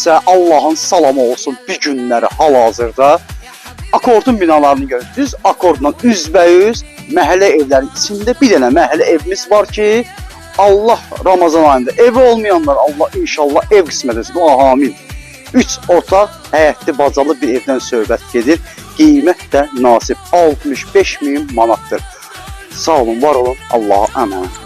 sizə Allahın salamı olsun bir günləri hal-hazırda. Akordun binalarını görürsünüz. Akordla üzbəyüz məhəllə evlərin içində bir dənə məhəllə evimiz var ki, Allah Ramazan ayında evi olmayanlar Allah inşallah ev qismət etsin. Amin. 3 otaq, həyətli bacalı bir evdən söhbət gedir. Qiymət də nasib 65.000 manatdır. Sağ olun, var olun. Allah'a əmanət.